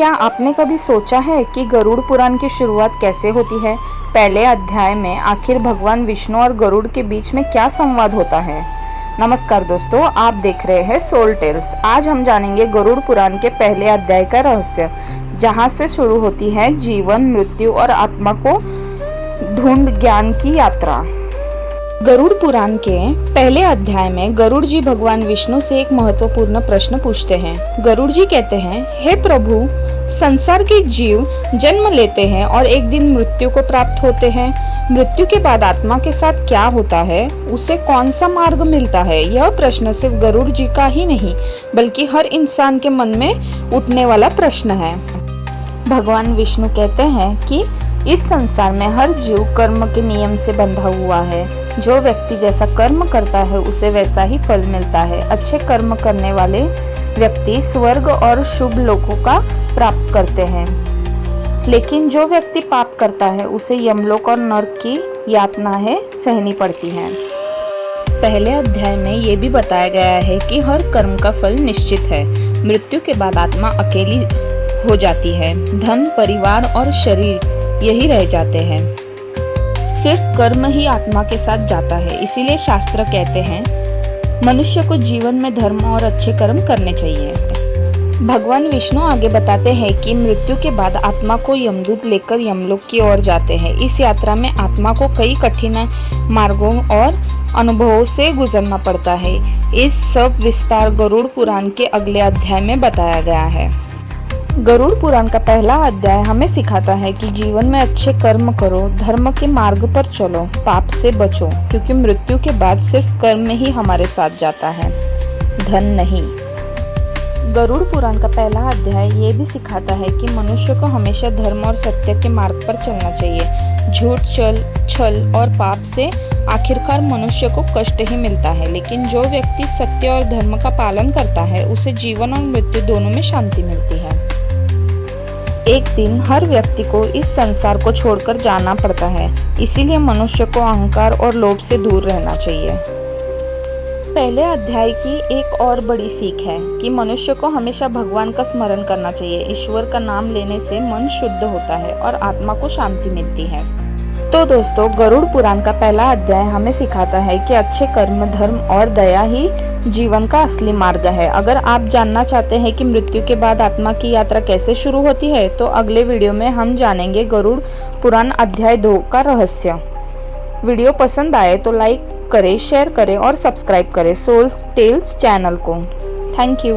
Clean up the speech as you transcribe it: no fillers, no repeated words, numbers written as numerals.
क्या आपने कभी सोचा है कि गरुड़ पुराण की शुरुआत कैसे होती है? पहले अध्याय में आखिर भगवान विष्णु और गरुड़ के बीच में क्या संवाद होता है? नमस्कार दोस्तों, आप देख रहे हैं सोल टेल्स। आज हम जानेंगे गरुड़ पुराण के पहले अध्याय का रहस्य, जहां से शुरू होती है जीवन, मृत्यु और आत्मा को ढूंढ ज्ञान की यात्रा। गरुड़ पुराण के पहले अध्याय में गरुड़ जी भगवान विष्णु से एक महत्वपूर्ण प्रश्न पूछते हैं। गरुड़ जी कहते हैं, हे प्रभु, संसार के जीव जन्म लेते हैं और एक दिन मृत्यु को प्राप्त होते हैं। मृत्यु के बाद आत्मा के साथ क्या होता है, उसे कौन सा मार्ग मिलता है? यह प्रश्न सिर्फ गरुड़ जी का ही नहीं, बल्कि हर इंसान के मन में उठने वाला प्रश्न है। भगवान विष्णु कहते हैं कि इस संसार में हर जीव कर्म के नियम से बंधा हुआ है। जो व्यक्ति जैसा कर्म करता है उसे वैसा ही फल मिलता है। अच्छे कर्म करने वाले व्यक्ति स्वर्ग और शुभ लोकों का प्राप्त करते हैं, लेकिन जो व्यक्ति पाप करता है उसे यमलोक और नरक की यातना सहनी पड़ती है। पहले अध्याय में ये भी बताया गया है कि हर कर्म का फल निश्चित है। मृत्यु के बाद आत्मा अकेली हो जाती है। धन, परिवार और शरीर यही रह जाते हैं। सिर्फ कर्म ही आत्मा के साथ जाता है। इसीलिए शास्त्र कहते हैं मनुष्य को जीवन में धर्म और अच्छे कर्म करने चाहिए। भगवान विष्णु आगे बताते हैं कि मृत्यु के बाद आत्मा को यमदूत लेकर यमलोक की ओर जाते हैं। इस यात्रा में आत्मा को कई कठिन मार्गों और अनुभवों से गुजरना पड़ता है। इस सब विस्तार गरुड़ पुराण के अगले अध्याय में बताया गया है। गरुड़ पुराण का पहला अध्याय हमें सिखाता है कि जीवन में अच्छे कर्म करो, धर्म के मार्ग पर चलो, पाप से बचो, क्योंकि मृत्यु के बाद सिर्फ कर्म ही हमारे साथ जाता है, धन नहीं। गरुड़ पुराण का पहला अध्याय ये भी सिखाता है कि मनुष्य को हमेशा धर्म और सत्य के मार्ग पर चलना चाहिए। झूठ, छल और पाप से आखिरकार मनुष्य को कष्ट ही मिलता है, लेकिन जो व्यक्ति सत्य और धर्म का पालन करता है उसे जीवन और मृत्यु दोनों में शांति मिलती है। एक दिन हर व्यक्ति को इस संसार को छोड़कर जाना पड़ता है, इसीलिए मनुष्य को अहंकार और लोभ से दूर रहना चाहिए। पहले अध्याय की एक और बड़ी सीख है कि मनुष्य को हमेशा भगवान का स्मरण करना चाहिए। ईश्वर का नाम लेने से मन शुद्ध होता है और आत्मा को शांति मिलती है। तो दोस्तों, गरुड़ पुराण का पहला अध्याय हमें सिखाता है कि अच्छे कर्म, धर्म और दया ही जीवन का असली मार्ग है। अगर आप जानना चाहते हैं कि मृत्यु के बाद आत्मा की यात्रा कैसे शुरू होती है, तो अगले वीडियो में हम जानेंगे गरुड़ पुराण अध्याय 2 का रहस्य। वीडियो पसंद आए तो लाइक करें, शेयर करें और सब्सक्राइब करें सोल टेल्स चैनल को। Thank you.